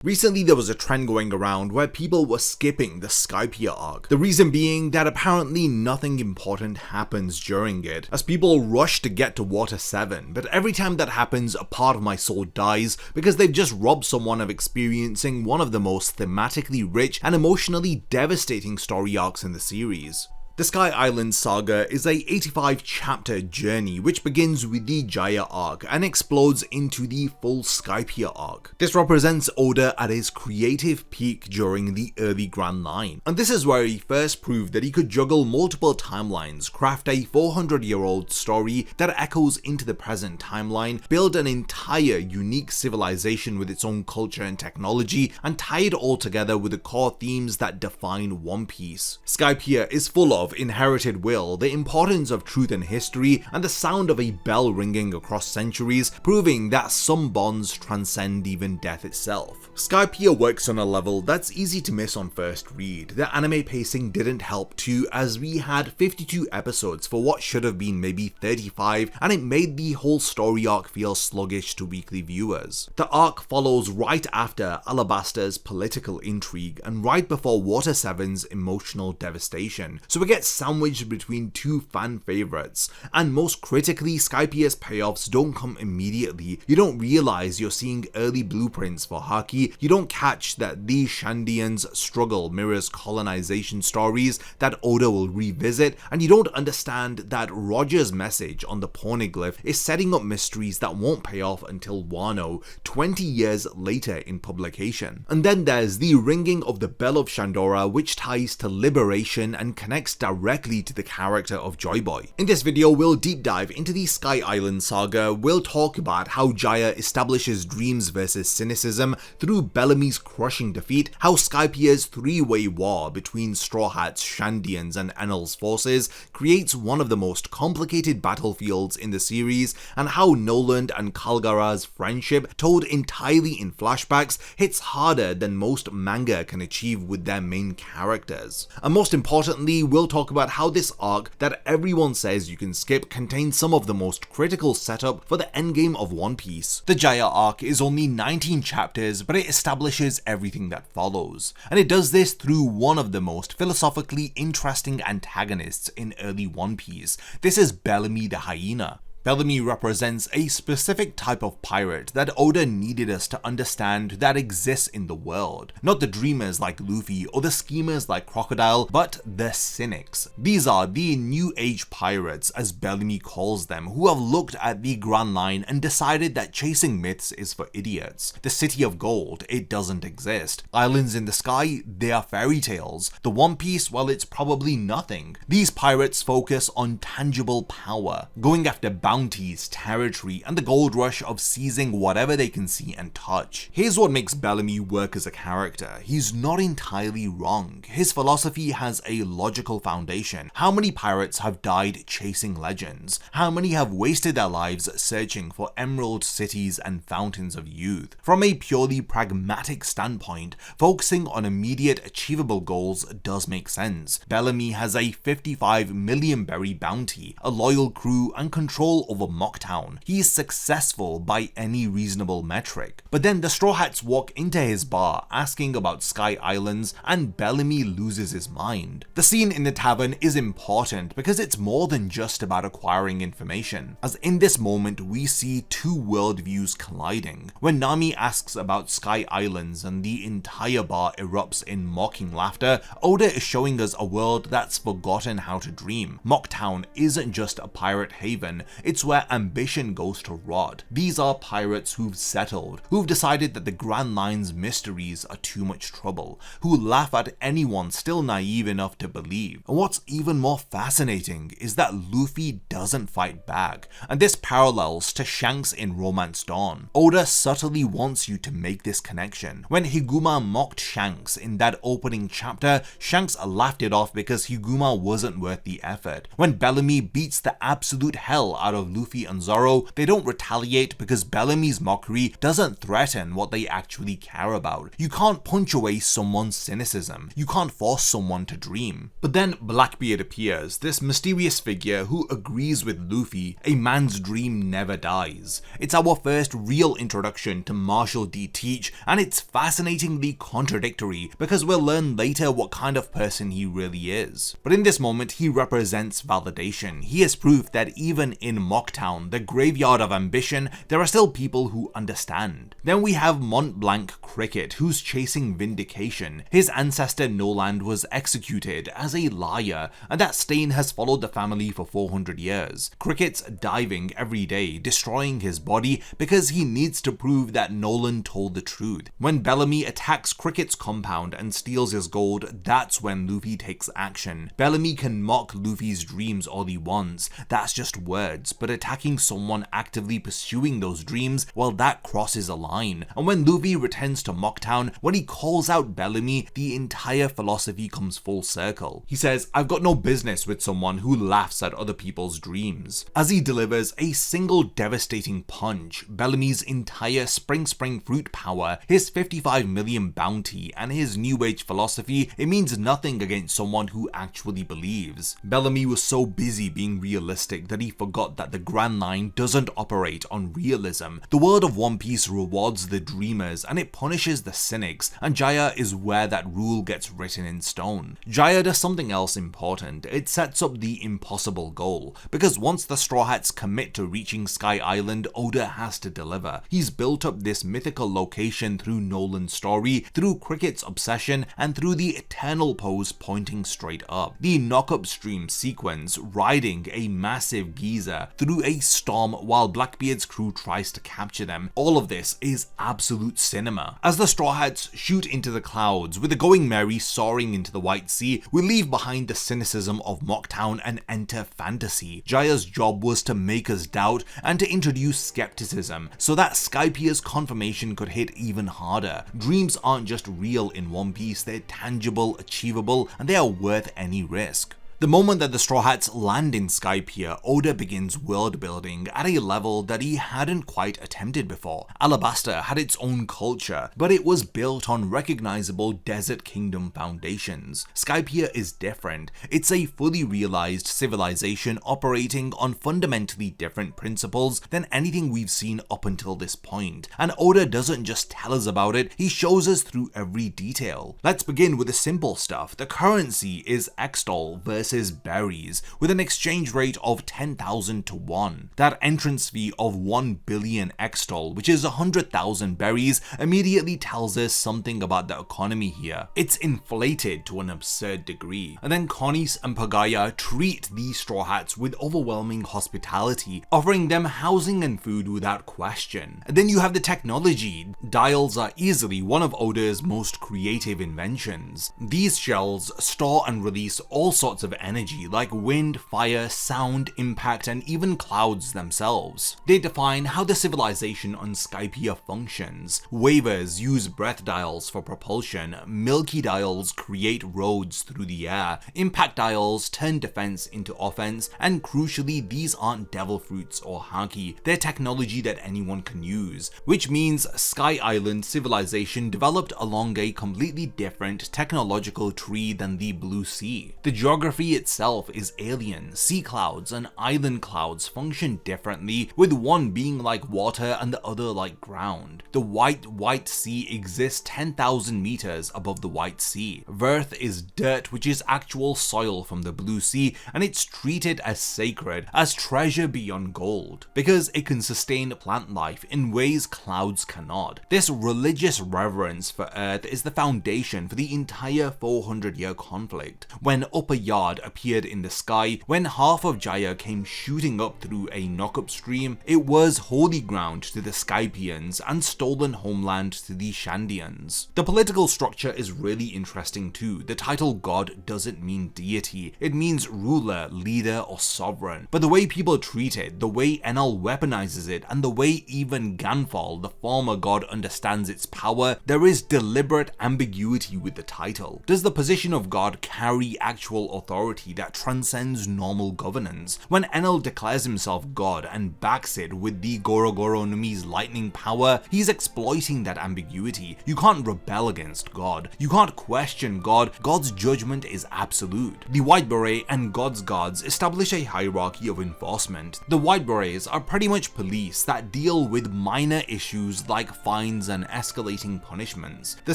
Recently there was a trend going around where people were skipping the Skypiea arc. The reason being that apparently nothing important happens during it, as people rush to get to Water 7, but every time that happens a part of my soul dies because they've just robbed someone of experiencing one of the most thematically rich and emotionally devastating story arcs in the series. The Sky Island Saga is a 85 chapter journey which begins with the Jaya arc and explodes into the full Skypiea arc. This represents Oda at his creative peak during the early Grand Line, and this is where he first proved that he could juggle multiple timelines, craft a 400-year-old story that echoes into the present timeline, build an entire unique civilization with its own culture and technology, and tie it all together with the core themes that define One Piece. Skypiea is full of inherited will, the importance of truth and history, and the sound of a bell ringing across centuries, proving that some bonds transcend even death itself. Skypiea works on a level that's easy to miss on first read. The anime pacing didn't help too, as we had 52 episodes for what should have been maybe 35, and it made the whole story arc feel sluggish to weekly viewers. The arc follows right after Alabaster's political intrigue and right before Water 7's emotional devastation, so we get sandwiched between two fan favorites, and most critically, Skypiea's payoffs don't come immediately. You don't realize you're seeing early blueprints for Haki, you don't catch that these Shandians' struggle mirrors colonization stories that Oda will revisit, and you don't understand that Roger's message on the Poneglyph is setting up mysteries that won't pay off until Wano, 20 years later in publication. And then there's the ringing of the Bell of Shandora, which ties to liberation and connects directly to the character of Joy Boy. In this video, we'll deep dive into the Sky Island Saga. We'll talk about how Jaya establishes dreams versus cynicism through Bellamy's crushing defeat, how Skypiea's three-way war between Straw Hats, Shandians, and Enel's forces creates one of the most complicated battlefields in the series, and how Noland and Kalgara's friendship, told entirely in flashbacks, hits harder than most manga can achieve with their main characters. And most importantly, we'll talk about how this arc that everyone says you can skip contains some of the most critical setup for the endgame of One Piece. The Jaya arc is only 19 chapters, but it establishes everything that follows, and it does this through one of the most philosophically interesting antagonists in early One Piece. This is Bellamy the Hyena. Bellamy represents a specific type of pirate that Oda needed us to understand that exists in the world. Not the dreamers like Luffy or the schemers like Crocodile, but the cynics. These are the new age pirates, as Bellamy calls them, who have looked at the Grand Line and decided that chasing myths is for idiots. The City of Gold, it doesn't exist. Islands in the sky, they are fairy tales. The One Piece, well, it's probably nothing. These pirates focus on tangible power, going after bounties, territory, and the gold rush of seizing whatever they can see and touch. Here's what makes Bellamy work as a character. He's not entirely wrong. His philosophy has a logical foundation. How many pirates have died chasing legends? How many have wasted their lives searching for emerald cities and fountains of youth? From a purely pragmatic standpoint, focusing on immediate achievable goals does make sense. Bellamy has a 55 million berry bounty, a loyal crew, and control over Mocktown. He's successful by any reasonable metric. But then the Straw Hats walk into his bar asking about Sky Islands, and Bellamy loses his mind. The scene in the tavern is important because it's more than just about acquiring information, as in this moment we see two worldviews colliding. When Nami asks about Sky Islands and the entire bar erupts in mocking laughter, Oda is showing us a world that's forgotten how to dream. Mocktown isn't just a pirate haven, it's where ambition goes to rot. These are pirates who've settled, who've decided that the Grand Line's mysteries are too much trouble, who laugh at anyone still naive enough to believe. And what's even more fascinating is that Luffy doesn't fight back, and this parallels to Shanks in Romance Dawn. Oda subtly wants you to make this connection. When Higuma mocked Shanks in that opening chapter, Shanks laughed it off because Higuma wasn't worth the effort. When Bellamy beats the absolute hell out of of Luffy and Zoro, they don't retaliate because Bellamy's mockery doesn't threaten what they actually care about. You can't punch away someone's cynicism. You can't force someone to dream. But then Blackbeard appears, this mysterious figure who agrees with Luffy, a man's dream never dies. It's our first real introduction to Marshall D. Teach, and it's fascinatingly contradictory because we'll learn later what kind of person he really is. But in this moment, he represents validation. He is proof that even in Mocktown, the graveyard of ambition, there are still people who understand. Then we have Mont Blanc Cricket, who's chasing vindication. His ancestor Noland was executed as a liar, and that stain has followed the family for 400 years. Cricket's diving every day, destroying his body because he needs to prove that Noland told the truth. When Bellamy attacks Cricket's compound and steals his gold, that's when Luffy takes action. Bellamy can mock Luffy's dreams all he wants, that's just words, but attacking someone actively pursuing those dreams, well, that crosses a line. And when Luffy returns to Mocktown, when he calls out Bellamy, the entire philosophy comes full circle. He says, "I've got no business with someone who laughs at other people's dreams." As he delivers a single devastating punch, Bellamy's entire Spring fruit power, his 55 million bounty, and his new age philosophy, it means nothing against someone who actually believes. Bellamy was so busy being realistic that he forgot that the Grand Line doesn't operate on realism. The world of One Piece rewards the dreamers and it punishes the cynics, and Jaya is where that rule gets written in stone. Jaya does something else important. It sets up the impossible goal, because once the Straw Hats commit to reaching Sky Island, Oda has to deliver. He's built up this mythical location through Noland's story, through Cricket's obsession, and through the eternal pose pointing straight up. The knock-up stream sequence, riding a massive geyser through a storm while Blackbeard's crew tries to capture them, all of this is absolute cinema. As the Straw Hats shoot into the clouds, with the Going Merry soaring into the White Sea, we leave behind the cynicism of Mocktown and enter fantasy. Jaya's job was to make us doubt and to introduce skepticism, so that Skypia's confirmation could hit even harder. Dreams aren't just real in One Piece, they're tangible, achievable, and they are worth any risk. The moment that the Straw Hats land in Skypea, Oda begins world building at a level that he hadn't quite attempted before. Alabasta had its own culture, but it was built on recognizable Desert Kingdom foundations. Skypea is different. It's a fully realized civilization operating on fundamentally different principles than anything we've seen up until this point. And Oda doesn't just tell us about it, he shows us through every detail. Let's begin with the simple stuff. The currency is Extol versus berries, with an exchange rate of 10,000 to 1. That entrance fee of 1 billion Extol, which is 100,000 berries, immediately tells us something about the economy here. It's inflated to an absurd degree. And then Konis and Pagaya treat these Straw Hats with overwhelming hospitality, offering them housing and food without question. And then you have the technology. Dials are easily one of Oda's most creative inventions. These shells store and release all sorts of energy like wind, fire, sound, impact, and even clouds themselves. They define how the civilization on Skypea functions. Waivers use breath dials for propulsion, milky dials create roads through the air, impact dials turn defense into offense, and crucially, these aren't devil fruits or haki, they're technology that anyone can use, which means Sky Island civilization developed along a completely different technological tree than the Blue Sea. The geography itself is alien. Sea clouds and island clouds function differently, with one being like water and the other like ground. The White Sea exists 10,000 meters above the White Sea. Verth is dirt, which is actual soil from the Blue Sea, and it's treated as sacred, as treasure beyond gold, because it can sustain plant life in ways clouds cannot. This religious reverence for Earth is the foundation for the entire 400-year conflict. When Upper Yard appeared in the sky, when half of Jaya came shooting up through a knock-up stream, it was holy ground to the Skypians and stolen homeland to the Shandians. The political structure is really interesting too. The title God doesn't mean deity, it means ruler, leader, or sovereign. But the way people treat it, the way Enel weaponizes it, and the way even Ganfall, the former god, understands its power, there is deliberate ambiguity with the title. Does the position of God carry actual authority authority that transcends normal governance. When Enel declares himself God and backs it with the Goro no Mi's lightning power, he's exploiting that ambiguity. You can't rebel against God. You can't question God. God's judgment is absolute. The White Beret and God's guards establish a hierarchy of enforcement. The White Berets are pretty much police that deal with minor issues like fines and escalating punishments. The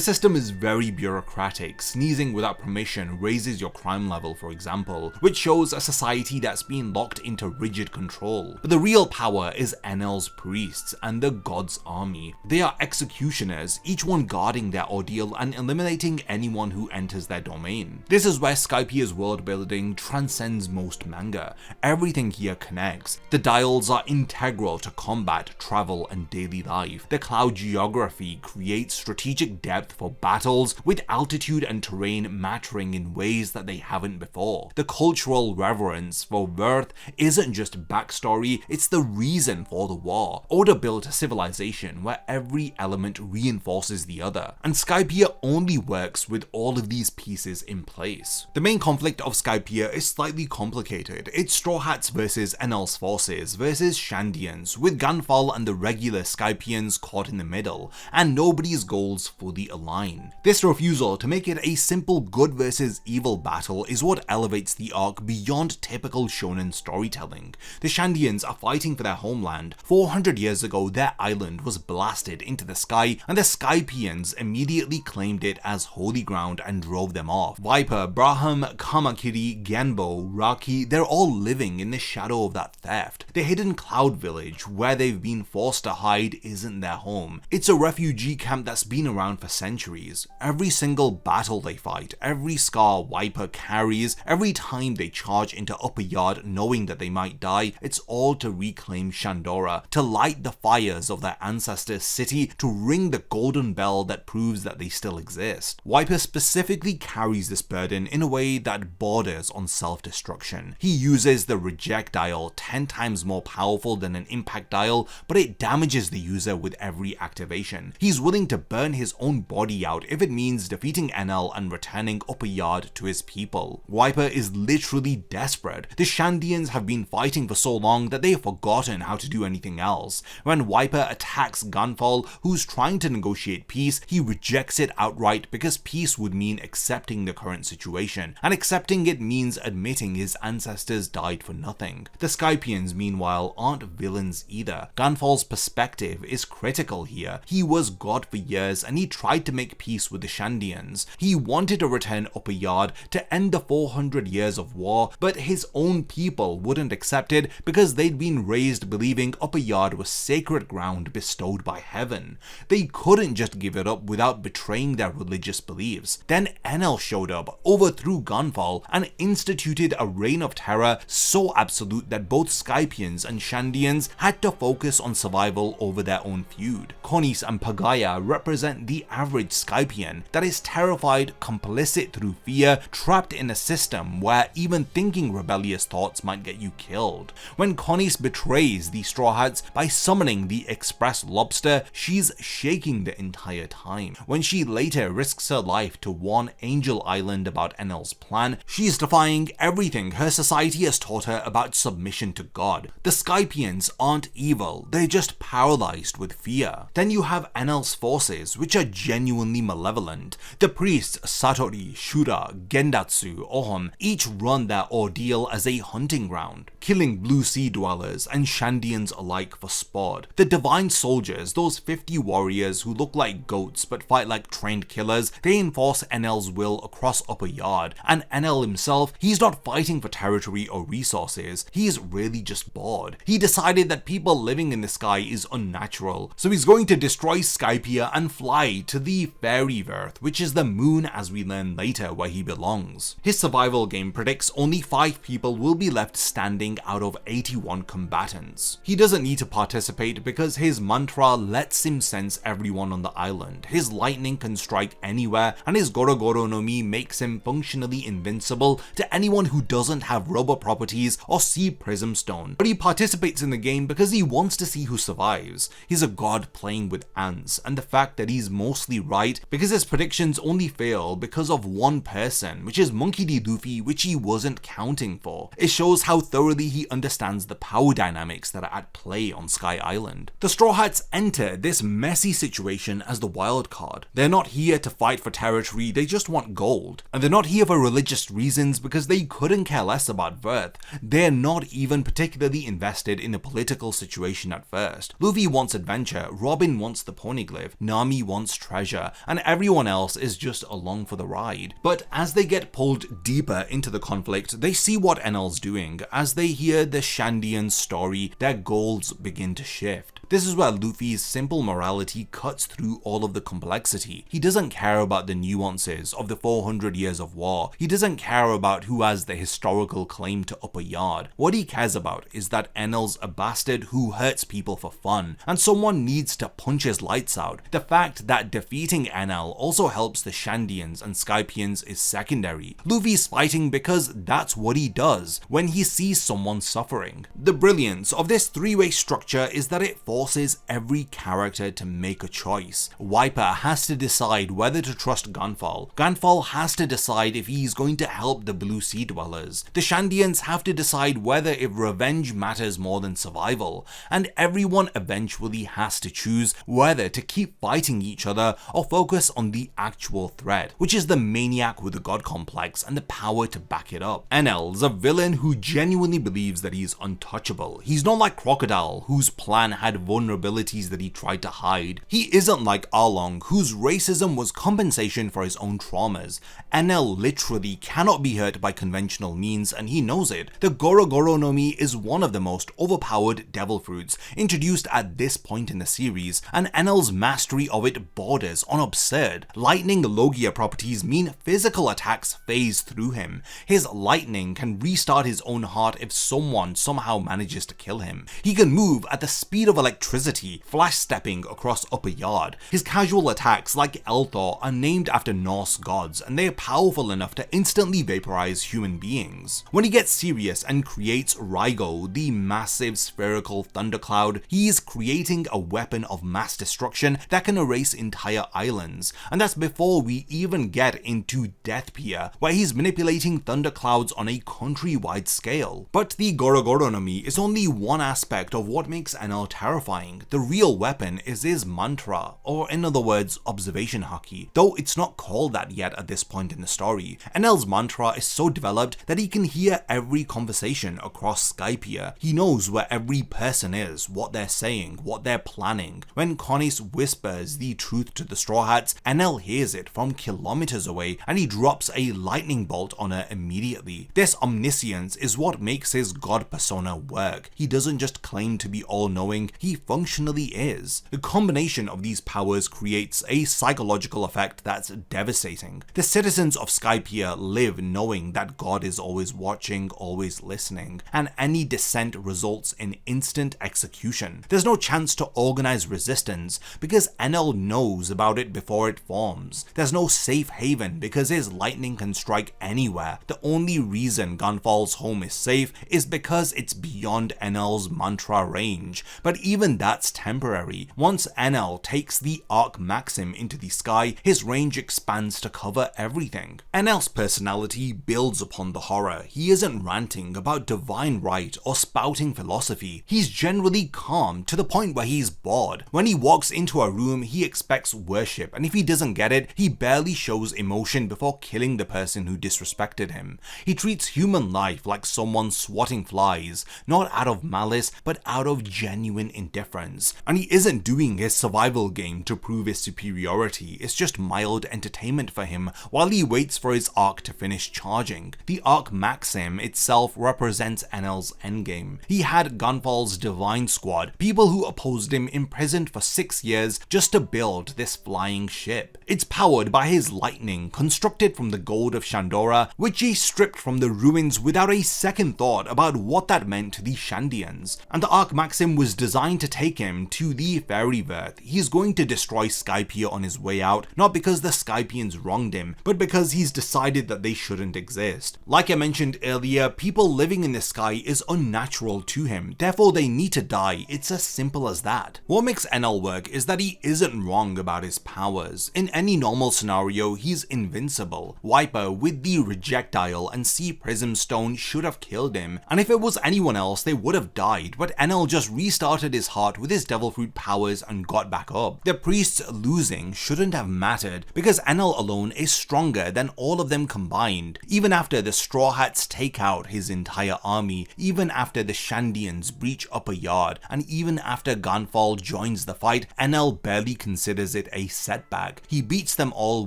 system is very bureaucratic. Sneezing without permission raises your crime level, for example, which shows a society that's been locked into rigid control. But the real power is Enel's priests and the God's army. They are executioners, each one guarding their ordeal and eliminating anyone who enters their domain. This is where Skypia's world building transcends most manga. Everything here connects. The dials are integral to combat, travel, and daily life. The cloud geography creates strategic depth for battles, with altitude and terrain mattering in ways that they haven't before. The cultural reverence for Earth isn't just backstory, it's the reason for the war. Oda built a civilization where every element reinforces the other, and Skypiea only works with all of these pieces in place. The main conflict of Skypiea is slightly complicated. It's Straw Hats versus Enel's forces versus Shandians, with Gunfall and the regular Skypians caught in the middle, and nobody's goals fully align. This refusal to make it a simple good versus evil battle is what elevates the arc beyond typical shonen storytelling. The Shandians are fighting for their homeland. 400 years ago, their island was blasted into the sky, and the Skypians immediately claimed it as holy ground and drove them off. Viper, Braham, Kamakiri, Genbo, Raki, they're all living in the shadow of that theft. The hidden cloud village, where they've been forced to hide, isn't their home. It's a refugee camp that's been around for centuries. Every single battle they fight, every scar Viper carries, every time they charge into Upper Yard knowing that they might die, it's all to reclaim Shandora, to light the fires of their ancestors' city, to ring the golden bell that proves that they still exist. Viper specifically carries this burden in a way that borders on self-destruction. He uses the reject dial, 10 times more powerful than an impact dial, but it damages the user with every activation. He's willing to burn his own body out if it means defeating Enel and returning Upper Yard to his people. Viper is literally desperate. The Shandians have been fighting for so long that they've forgotten how to do anything else. When Viper attacks Gunfall, who's trying to negotiate peace, he rejects it outright because peace would mean accepting the current situation, and accepting it means admitting his ancestors died for nothing. The Skypians, meanwhile, aren't villains either. Gunfall's perspective is critical here. He was God for years and he tried to make peace with the Shandians. He wanted to return Upper Yard to end the 400 years of war, but his own people wouldn't accept it because they'd been raised believing Upper Yard was sacred ground bestowed by heaven. They couldn't just give it up without betraying their religious beliefs. Then Enel showed up, overthrew Gunfall, and instituted a reign of terror so absolute that both Skypians and Shandians had to focus on survival over their own feud. Konis and Pagaya represent the average Skypian that is terrified, complicit through fear, trapped in a system where even thinking rebellious thoughts might get you killed. When Konis betrays the Straw Hats by summoning the Express Lobster, she's shaking the entire time. When she later risks her life to warn Angel Island about Enel's plan, she's defying everything her society has taught her about submission to God. The Skypians aren't evil, they're just paralyzed with fear. Then you have Enel's forces, which are genuinely malevolent. The priests Satori, Shura, Gendatsu, Ohon each run their ordeal as a hunting ground, killing Blue Sea dwellers and Shandians alike for sport. The divine soldiers, those 50 warriors who look like goats but fight like trained killers, they enforce Enel's will across Upper Yard, and Enel himself, he's not fighting for territory or resources, he's really just bored. He decided that people living in the sky is unnatural, so he's going to destroy Skypiea and fly to the fairy Earth, which is the moon as we learn later where he belongs. His survival game predicts only 5 people will be left standing out of 81 combatants. He doesn't need to participate because his mantra lets him sense everyone on the island. His lightning can strike anywhere, and his Goro no Mi makes him functionally invincible to anyone who doesn't have rubber properties or see Prism Stone. But he participates in the game because he wants to see who survives. He's a god playing with ants, and the fact that he's mostly right because his predictions only fail because of one person, which is Monkey D. Luffy which he wasn't counting for. It shows how thoroughly he understands the power dynamics that are at play on Sky Island. The Straw Hats enter this messy situation as the wild card. They're not here to fight for territory, they just want gold. And they're not here for religious reasons because they couldn't care less about Verth. They're not even particularly invested in the political situation at first. Luffy wants adventure, Robin wants the Poneglyph, Nami wants treasure, and everyone else is just along for the ride. But as they get pulled deeper into the conflict, they see what Enel's doing. As they hear the Shandian story, their goals begin to shift. This is where Luffy's simple morality cuts through all of the complexity. He doesn't care about the nuances of the 400 years of war. He doesn't care about who has the historical claim to Upper Yard. What he cares about is that Enel's a bastard who hurts people for fun, and someone needs to punch his lights out. The fact that defeating Enel also helps the Shandians and Skypians is secondary. Luffy's fighting because that's what he does when he sees someone suffering. The brilliance of this three-way structure is that it forces every character to make a choice. Wiper has to decide whether to trust Gunfall. Gunfall has to decide if he's going to help the Blue Sea Dwellers. The Shandians have to decide whether if revenge matters more than survival. And everyone eventually has to choose whether to keep fighting each other or focus on the actual threat, which is the maniac with the god complex and the power to back it up. Enel's a villain who genuinely believes that he's untouchable. He's not like Crocodile, whose plan had vulnerabilities that he tried to hide. He isn't like Arlong, whose racism was compensation for his own traumas. Enel literally cannot be hurt by conventional means, and he knows it. The Goro Goro no Mi is one of the most overpowered devil fruits introduced at this point in the series, and Enel's mastery of it borders on absurd. Lightning Logia properties mean physical attacks phase through him. His lightning can restart his own heart if someone somehow manages to kill him. He can move at the speed of electricity, flash stepping across Upper Yard. His casual attacks, like Elthor, are named after Norse gods, and they are powerful enough to instantly vaporize human beings. When he gets serious and creates Raigo, the massive spherical thundercloud, he is creating a weapon of mass destruction that can erase entire islands. And that's before we even get into Deathpia, where he's manipulating thunderclouds on a countrywide scale. But the Goro Goro no Mi is only one aspect of what makes Enel terrifying. The real weapon is his mantra, or in other words, observation haki, though it's not called that yet at this point in the story. Enel's mantra is so developed that he can hear every conversation across Skypea. He knows where every person is, what they're saying, what they're planning. When Connis whispers the truth to the Straw Hats, Enel hears it from kilometers away, and he drops a lightning bolt on her immediately. This omniscience is what makes his god persona work. He doesn't just claim to be all-knowing, he functionally is. The combination of these powers creates a psychological effect that's devastating. The citizens of Skypea live knowing that God is always watching, always listening, and any dissent results in instant execution. There's no chance to organize resistance because Enel knows about it before it forms. There's no safe haven because his lightning can strike anywhere. The only reason Gunfall's home is safe is because it's beyond Enel's mantra range, but even that's temporary. Once Enel takes the Arc Maxim into the sky, his range expands to cover everything. Enel's personality builds upon the horror. He isn't ranting about divine right or spouting philosophy. He's generally calm to the point where he's bored. When he walks into a room, he expects worship, and if he doesn't get it, he barely shows emotion before killing the person who disrespected him. He treats human life like someone swatting flies, not out of malice, but out of genuine indifference. And he isn't doing his survival game to prove his superiority, it's just mild entertainment for him while he waits for his arc to finish charging. The Arc Maxim itself represents Enel's endgame. He had Gunfall's Divine Squad, people who opposed him, imprisoned for 6 years just to build this flying ship. It's powered by his lightning, constructed from the gold of Shandora, which he stripped from the ruins without a second thought about what that meant to the Shandians. And the Arc Maxim was designed going to take him to the Fairyverse. He's going to destroy Skypea on his way out, not because the Skypians wronged him, but because he's decided that they shouldn't exist. Like I mentioned earlier, people living in the sky is unnatural to him, therefore they need to die. It's as simple as that. What makes Enel work is that he isn't wrong about his powers. In any normal scenario, he's invincible. Wiper with the Rejectile and Sea Prism Stone should have killed him, and if it was anyone else, they would have died, but Enel just restarted his heart with his Devil Fruit powers and got back up. The priests losing shouldn't have mattered, because Enel alone is stronger than all of them combined. Even after the Straw Hats take out his entire army, even after the Shandians breach Upper Yard, and even after Gunfall joins the fight, Enel barely considers it a setback. He beats them all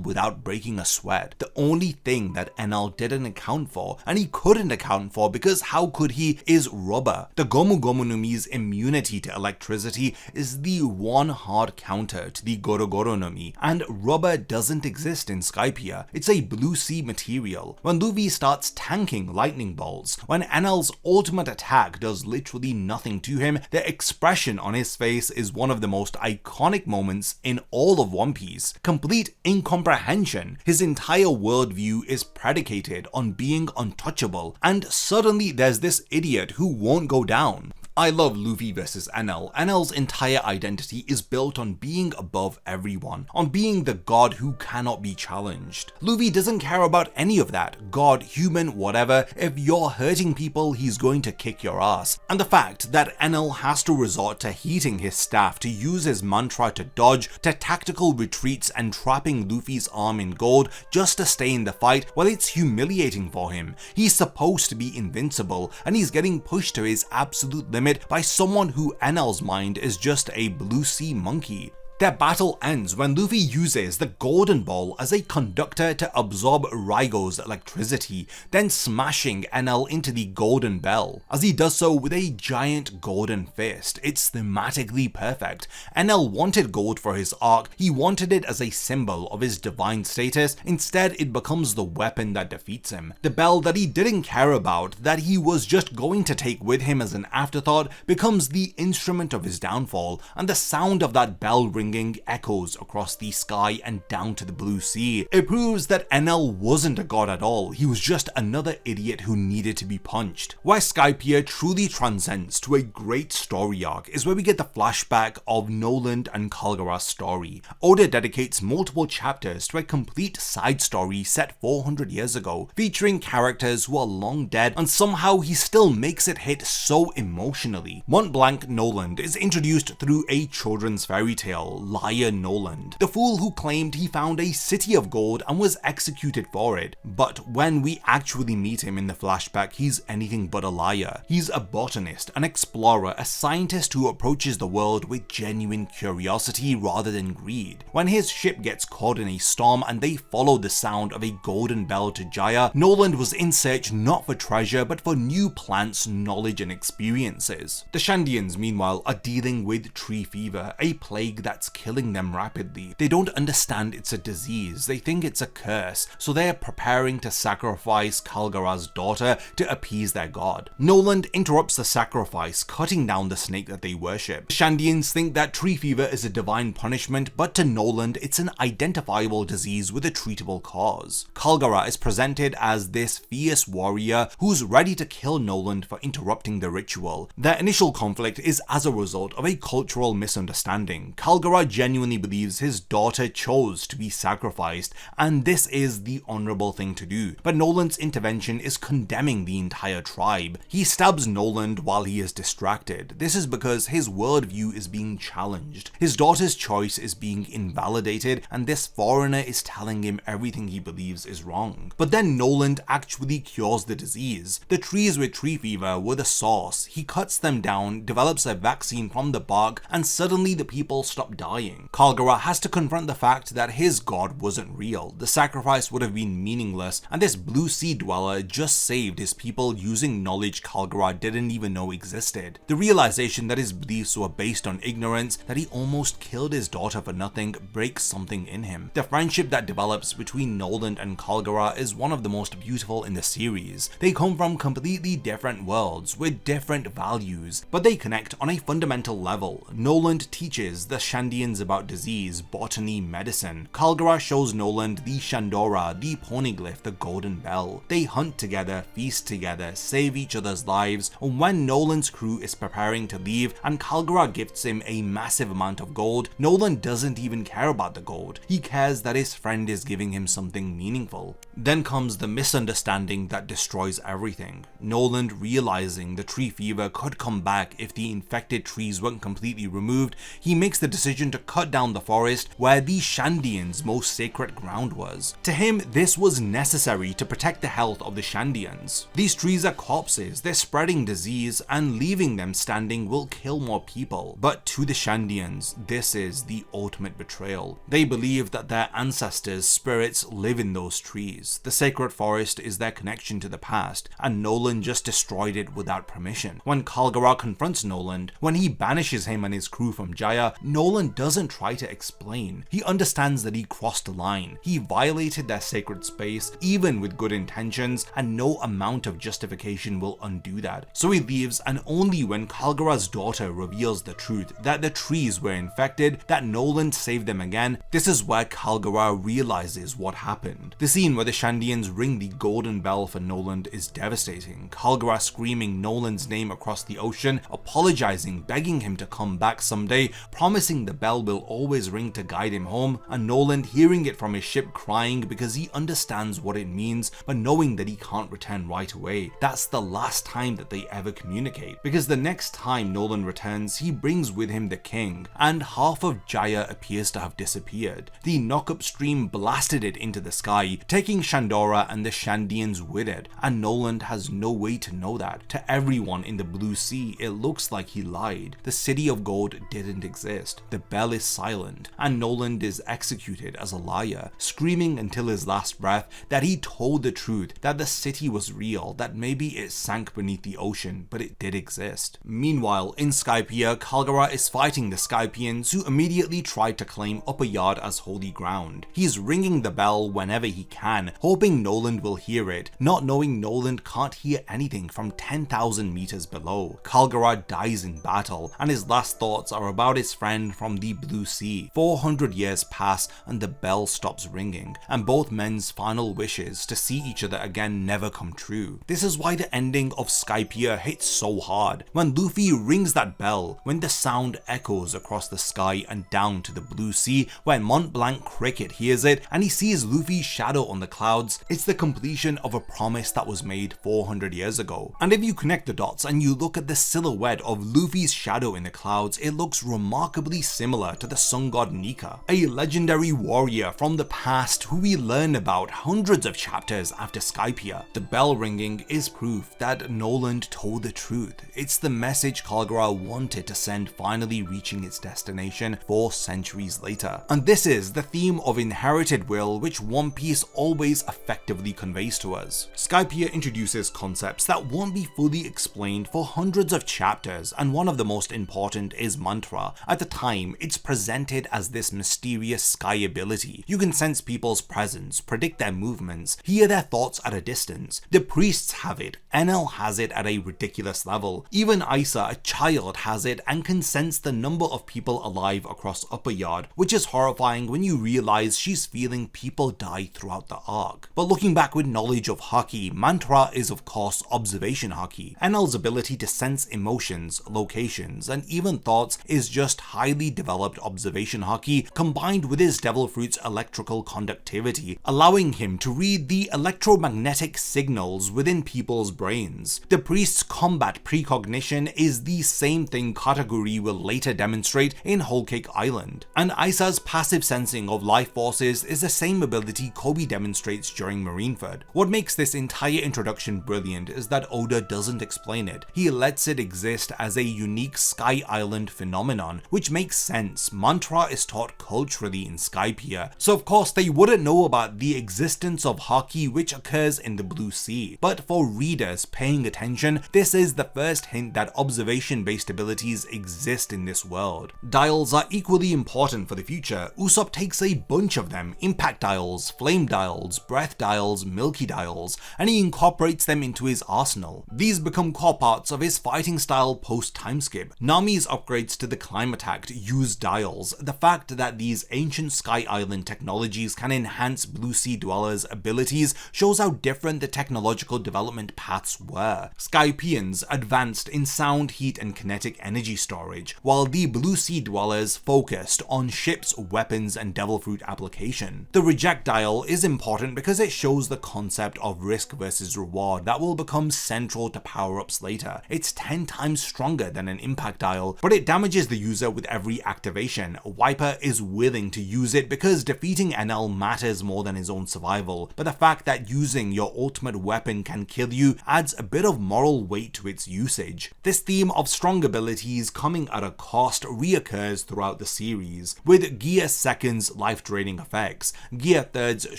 without breaking a sweat. The only thing that Enel didn't account for, and he couldn't account for because how could he, is rubber. The Gomu Gomu no Mi's immunity to electricity is the one hard counter to the Goro Goro no Mi, and rubber doesn't exist in Skypea. It's a blue sea material. When Luffy starts tanking lightning bolts, when Enel's ultimate attack does literally nothing to him, the expression on his face is one of the most iconic moments in all of One Piece. Complete incomprehension. His entire worldview is predicated on being untouchable, and suddenly there's this idiot who won't go down. I love Luffy versus Enel. Enel's entire identity is built on being above everyone, on being the god who cannot be challenged. Luffy doesn't care about any of that. God, human, whatever. If you're hurting people, he's going to kick your ass. And the fact that Enel has to resort to heating his staff, to use his mantra to dodge, to tactical retreats and trapping Luffy's arm in gold just to stay in the fight, well, it's humiliating for him. He's supposed to be invincible, and he's getting pushed to his absolute limit by someone who Enel's mind is just a blue sea monkey. Their battle ends when Luffy uses the Golden Ball as a conductor to absorb Raigo's electricity, then smashing Enel into the Golden Bell. As he does so with a giant golden fist, it's thematically perfect. Enel wanted gold for his arc, he wanted it as a symbol of his divine status, instead it becomes the weapon that defeats him. The bell that he didn't care about, that he was just going to take with him as an afterthought, becomes the instrument of his downfall, and the sound of that bell ring echoes across the sky and down to the blue sea. It proves that Enel wasn't a god at all, he was just another idiot who needed to be punched. Where Skypiea truly transcends to a great story arc is where we get the flashback of Noland and Kalgara's story. Oda dedicates multiple chapters to a complete side story set 400 years ago, featuring characters who are long dead, and somehow he still makes it hit so emotionally. Mont Blanc Noland is introduced through a children's fairy tale, Liar Noland, the fool who claimed he found a city of gold and was executed for it. But when we actually meet him in the flashback, he's anything but a liar. He's a botanist, an explorer, a scientist who approaches the world with genuine curiosity rather than greed. When his ship gets caught in a storm and they follow the sound of a golden bell to Jaya, Noland was in search not for treasure but for new plants, knowledge and experiences. The Shandians meanwhile are dealing with tree fever, a plague that's killing them rapidly. They don't understand it's a disease, they think it's a curse, so they're preparing to sacrifice Kalgara's daughter to appease their god. Noland interrupts the sacrifice, cutting down the snake that they worship. The Shandians think that tree fever is a divine punishment, but to Noland it's an identifiable disease with a treatable cause. Kalgara is presented as this fierce warrior who's ready to kill Noland for interrupting the ritual. Their initial conflict is as a result of a cultural misunderstanding. Kalgara genuinely believes his daughter chose to be sacrificed, and this is the honorable thing to do. But Noland's intervention is condemning the entire tribe. He stabs Noland while he is distracted. This is because his worldview is being challenged. His daughter's choice is being invalidated, and this foreigner is telling him everything he believes is wrong. But then Noland actually cures the disease. The trees with tree fever were the source. He cuts them down, develops a vaccine from the bark, and suddenly the people stop dying. Kalgara has to confront the fact that his god wasn't real, the sacrifice would have been meaningless, and this blue sea dweller just saved his people using knowledge Kalgara didn't even know existed. The realization that his beliefs were based on ignorance, that he almost killed his daughter for nothing, breaks something in him. The friendship that develops between Noland and Kalgara is one of the most beautiful in the series. They come from completely different worlds with different values, but they connect on a fundamental level. Noland teaches the Shandians about disease, botany, medicine. Kalgara shows Noland the Shandora, the Poneglyph, the golden bell. They hunt together, feast together, save each other's lives, and when Noland's crew is preparing to leave and Kalgara gifts him a massive amount of gold, Noland doesn't even care about the gold. He cares that his friend is giving him something meaningful. Then comes the misunderstanding that destroys everything. Noland, realizing the tree fever could come back if the infected trees weren't completely removed, he makes the decision to cut down the forest where the Shandians' most sacred ground was. To him, this was necessary to protect the health of the Shandians. These trees are corpses, they're spreading disease, and leaving them standing will kill more people. But to the Shandians, this is the ultimate betrayal. They believe that their ancestors' spirits live in those trees. The sacred forest is their connection to the past, and Noland just destroyed it without permission. When Kalgara confronts Noland, when he banishes him and his crew from Jaya, Noland doesn't try to explain. He understands that he crossed the line. He violated their sacred space, even with good intentions, and no amount of justification will undo that. So he leaves, and only when Kalgara's daughter reveals the truth, that the trees were infected, that Noland saved them again, this is where Kalgara realizes what happened. The scene where the Shandians ring the golden bell for Noland is devastating. Kalgara screaming Noland's name across the ocean, apologizing, begging him to come back someday, promising the bell will always ring to guide him home, and Noland hearing it from his ship crying because he understands what it means, but knowing that he can't return right away. That's the last time that they ever communicate, because the next time Noland returns, he brings with him the king, and half of Jaya appears to have disappeared. The knock-up stream blasted it into the sky, taking Shandora and the Shandians with it, and Noland has no way to know that. To everyone in the blue sea, it looks like he lied. The city of gold didn't exist. The bell is silent, and Noland is executed as a liar, screaming until his last breath that he told the truth, that the city was real, that maybe it sank beneath the ocean, but it did exist. Meanwhile, in Skypea, Kalgara is fighting the Skypians, who immediately tried to claim Upper Yard as holy ground. He's ringing the bell whenever he can, hoping Noland will hear it, not knowing Noland can't hear anything from 10,000 meters below. Kalgara dies in battle, and his last thoughts are about his friend from the blue sea. 400 years pass and the bell stops ringing, and both men's final wishes to see each other again never come true. This is why the ending of Skypea hits so hard. When Luffy rings that bell, when the sound echoes across the sky and down to the blue sea, where Mont Blanc Cricket hears it and he sees Luffy's shadow on the clouds, it's the completion of a promise that was made 400 years ago. And if you connect the dots and you look at the silhouette of Luffy's shadow in the clouds, it looks remarkably similar to the sun god Nika, a legendary warrior from the past who we learn about hundreds of chapters after Skypea. The bell ringing is proof that Noland told the truth. It's the message Kalgara wanted to send finally reaching its destination 4 centuries later. And this is the theme of inherited will which One Piece always effectively conveys to us. Skypea introduces concepts that won't be fully explained for hundreds of chapters, and one of the most important is mantra. At the time, it's presented as this mysterious sky ability. You can sense people's presence, predict their movements, hear their thoughts at a distance. The priests have it, Enel has it at a ridiculous level. Even Isa, a child, has it and can sense the number of people alive across Upper Yard, which is horrifying when you realize she's feeling people die throughout the arc. But looking back with knowledge of Haki, mantra is of course observation Haki. Enel's ability to sense emotions, locations, and even thoughts is just highly developed observation Haki combined with his Devil Fruit's electrical conductivity, allowing him to read the electromagnetic signals within people's brains. The priest's combat precognition is the same thing Kataguri will later demonstrate in Whole Cake Island, and Isa's passive sensing of life forces is the same ability Kobe demonstrates during Marineford. What makes this entire introduction brilliant is that Oda doesn't explain it. He lets it exist as a unique Sky Island phenomenon, which makes sense. Mantra is taught culturally in Skypiea, so of course they wouldn't know about the existence of Haki which occurs in the Blue Sea. But for readers paying attention, this is the first hint that observation-based abilities exist in this world. Dials are equally important for the future. Usopp takes a bunch of them: impact dials, flame dials, breath dials, milky dials, and he incorporates them into his arsenal. These become core parts of his fighting style post-time skip. Nami's upgrades to the climate act use dials. The fact that these ancient Sky Island technologies can enhance Blue Sea dwellers' abilities shows how different the technological development paths were. Skypians advanced in sound, heat, and kinetic energy storage, while the Blue Sea dwellers focused on ships, weapons, and devil fruit application. The reject dial is important because it shows the concept of risk versus reward that will become central to power-ups later. It's 10 times stronger than an impact dial, but it damages the user with every activation. Wiper is willing to use it because defeating Enel matters more than his own survival, but the fact that using your ultimate weapon can kill you adds a bit of moral weight to its usage. This theme of strong abilities coming at a cost reoccurs throughout the series, with Gear 2nd's life-draining effects, Gear 3rd's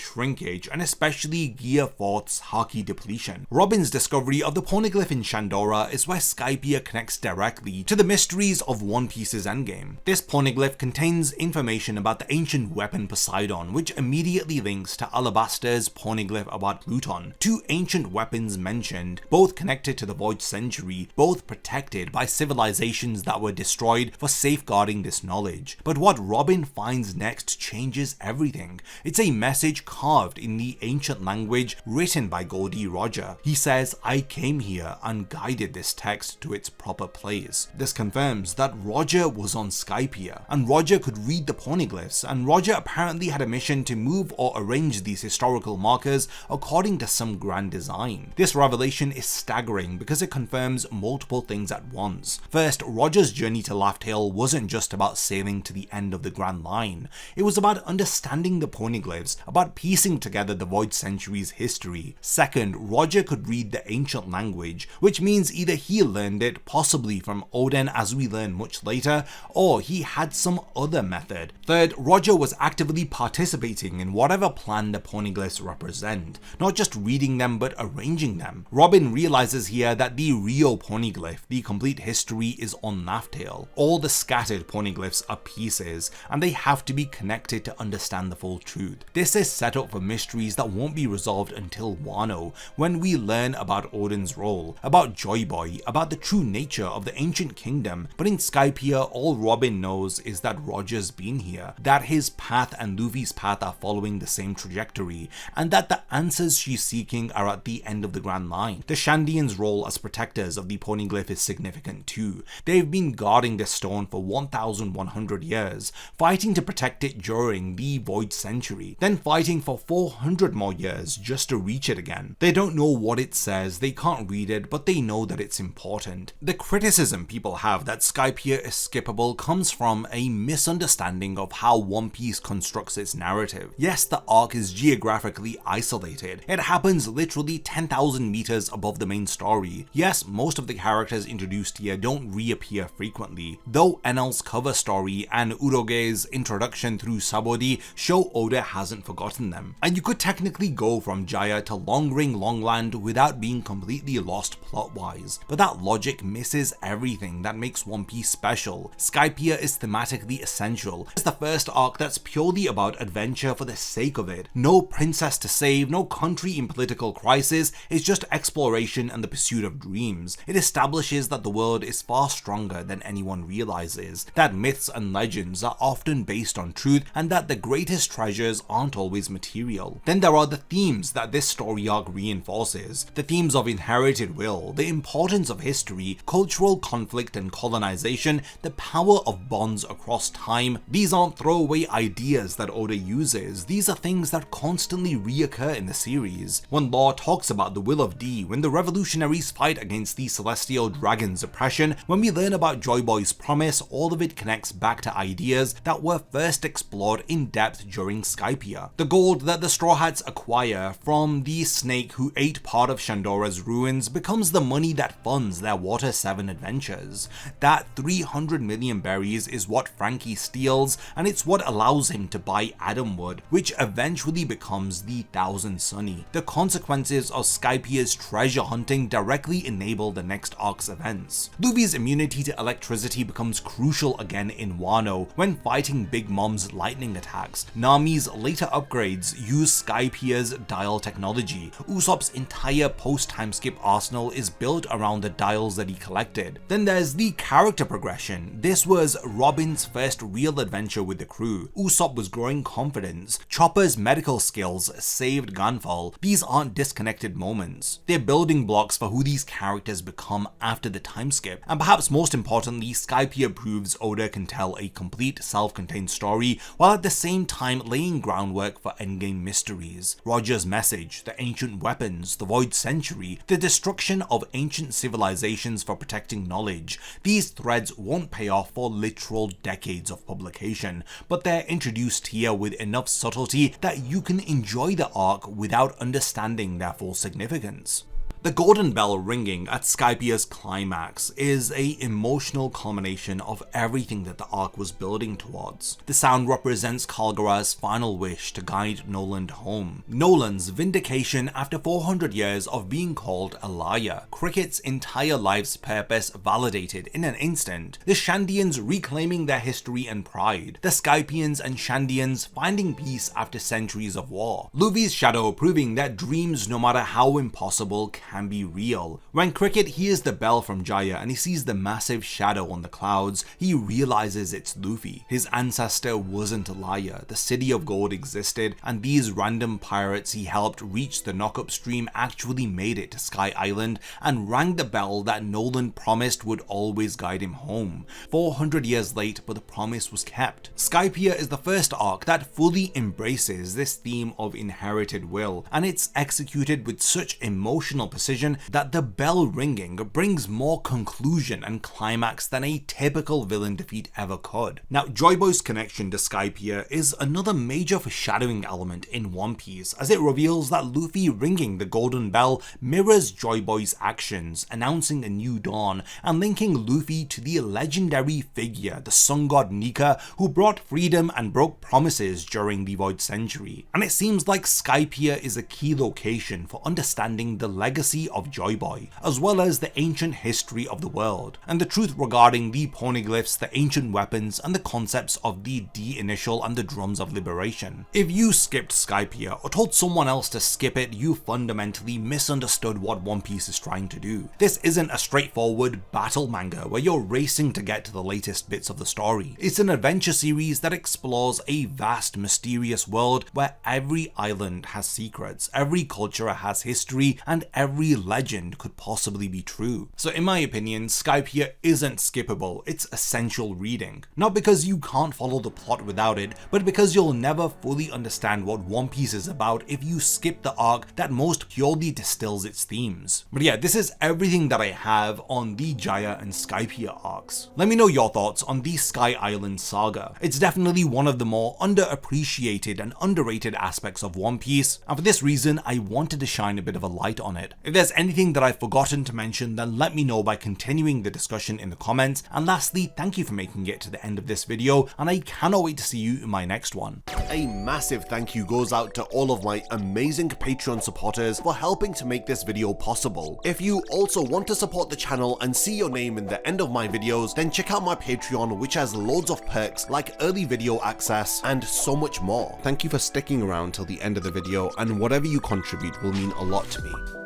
shrinkage, and especially Gear 4th's Haki depletion. Robin's discovery of the Poneglyph in Shandora is where Skypiea connects directly to the mysteries of One Piece's Endgame. This Poneglyph contains information about the ancient weapon Poseidon, which immediately links to Alabaster's Poneglyph about Pluton. Two ancient weapons mentioned, both connected to the Void Century, both protected by civilizations that were destroyed for safeguarding this knowledge. But what Robin finds next changes everything. It's a message carved in the ancient language written by Goldie Roger. He says, "I came here and guided this text to its proper place." This confirms that Roger was on Skypiea, and Roger could read the Poneglyphs, and Roger apparently had a mission to move or arrange these historical markers according to some grand design. This revelation is staggering because it confirms multiple things at once. First, Roger's journey to Laugh Tale wasn't just about sailing to the end of the Grand Line. It was about understanding the Poneglyphs, about piecing together the Void Century's history. Second, Roger could read the ancient language, which means either he learned it, possibly from Oden as we learn much later, or he had some other method. Third, Roger was actively participating in whatever plan the Poneglyphs represent, not just reading them but arranging them. Robin realizes here that the real Poneglyph, the complete history, is on Laugh Tale. All the scattered Poneglyphs are pieces, and they have to be connected to understand the full truth. This is set up for mysteries that won't be resolved until Wano, when we learn about Oden's role, about Joy Boy, about the true nature of the ancient kingdom. But in Skypiea, all Robin knows is that Roger's been here, that his path and Luffy's path are following the same trajectory, and that the answers she's seeking are at the end of the Grand Line. The Shandians' role as protectors of the Poneglyph is significant too. They've been guarding this stone for 1100 years, fighting to protect it during the Void Century, then fighting for 400 more years just to reach it again. They don't know what it says, they can't read it, but they know that it's important. The criticism people have that Skypiea is skippable comes from a misunderstanding of how One Piece constructs its narrative. Yes, the arc is geographically isolated. It happens literally 10,000 meters above the main story. Yes, most of the characters introduced here don't reappear frequently, though Enel's cover story and Uroge's introduction through Sabodi show Oda hasn't forgotten them. And you could technically go from Jaya to Long Ring Longland without being completely lost plot-wise, but that logic misses everything that makes One Piece special. Skypiea is thematically essential. It's the first arc that's purely about adventure for the sake of it. No princess to save, no country in political crisis, it's just exploration and the pursuit of dreams. It establishes that the world is far stronger than anyone realizes, that myths and legends are often based on truth, and that the greatest treasures aren't always material. Then there are the themes that this story arc reinforces. The themes of inherited will, the importance of history, cultural conflict and colonization, the power of bonds across time. These aren't throwaway ideas that Oda uses, these are things that constantly reoccur in the series. When Law talks about the will of D, when the revolutionaries fight against the celestial dragon's oppression, when we learn about Joy Boy's promise, all of it connects back to ideas that were first explored in depth during Skypiea. The gold that the Straw Hats acquire from the snake who ate part of Shandora's ruins becomes the money that funds their Water 7 adventures. That 300 million berries series is what Frankie steals, and it's what allows him to buy Adamwood, which eventually becomes the Thousand Sunny. The consequences of Skypia's treasure hunting directly enable the next arc's events. Luffy's immunity to electricity becomes crucial again in Wano when fighting Big Mom's lightning attacks. Nami's later upgrades use Skypia's dial technology. Usopp's entire post-time skip arsenal is built around the dials that he collected. Then there's the character progression. This was Robin's first real adventure with the crew. Usopp was growing confidence. Chopper's medical skills saved Gunfall. These aren't disconnected moments. They're building blocks for who these characters become after the time skip. And perhaps most importantly, Skypiea proves Oda can tell a complete self-contained story while at the same time laying groundwork for endgame mysteries. Roger's message, the ancient weapons, the Void Century, the destruction of ancient civilizations for protecting knowledge. These threads won't pay off for literal decades of publication, but they're introduced here with enough subtlety that you can enjoy the arc without understanding their full significance. The golden bell ringing at Skypia's climax is an emotional culmination of everything that the arc was building towards. The sound represents Kalgara's final wish to guide Noland home. Noland's vindication after 400 years of being called a liar. Cricket's entire life's purpose validated in an instant. The Shandians reclaiming their history and pride. The Skypians and Shandians finding peace after centuries of war. Luffy's shadow proving that dreams, no matter how impossible, can be real. When Cricket hears the bell from Jaya and he sees the massive shadow on the clouds, he realizes it's Luffy. His ancestor wasn't a liar, the city of gold existed, and these random pirates he helped reach the Knockup Stream actually made it to Sky Island and rang the bell that Noland promised would always guide him home. 400 years late, but the promise was kept. Skypiea is the first arc that fully embraces this theme of inherited will, and it's executed with such emotional precision that the bell ringing brings more conclusion and climax than a typical villain defeat ever could. Now, Joy Boy's connection to Skypiea is another major foreshadowing element in One Piece, as it reveals that Luffy ringing the golden bell mirrors Joy Boy's actions, announcing a new dawn and linking Luffy to the legendary figure, the sun god Nika, who brought freedom and broke promises during the Void Century. And it seems like Skypiea is a key location for understanding the legacy of Joy Boy, as well as the ancient history of the world, and the truth regarding the Poneglyphs, the ancient weapons, and the concepts of the D initial and the drums of liberation. If you skipped Skypiea or told someone else to skip it, you fundamentally misunderstood what One Piece is trying to do. This isn't a straightforward battle manga where you're racing to get to the latest bits of the story. It's an adventure series that explores a vast, mysterious world where every island has secrets, every culture has history, and every legend could possibly be true. So in my opinion, Skypiea isn't skippable, it's essential reading. Not because you can't follow the plot without it, but because you'll never fully understand what One Piece is about if you skip the arc that most purely distills its themes. But yeah, this is everything that I have on the Jaya and Skypiea arcs. Let me know your thoughts on the Sky Island saga. It's definitely one of the more underappreciated and underrated aspects of One Piece, and for this reason I wanted to shine a bit of a light on it. If there's anything that I've forgotten to mention, then let me know by continuing the discussion in the comments. And lastly, thank you for making it to the end of this video, and I cannot wait to see you in my next one. A massive thank you goes out to all of my amazing Patreon supporters for helping to make this video possible. If you also want to support the channel and see your name in the end of my videos, then check out my Patreon, which has loads of perks like early video access and so much more. Thank you for sticking around till the end of the video, and whatever you contribute will mean a lot to me.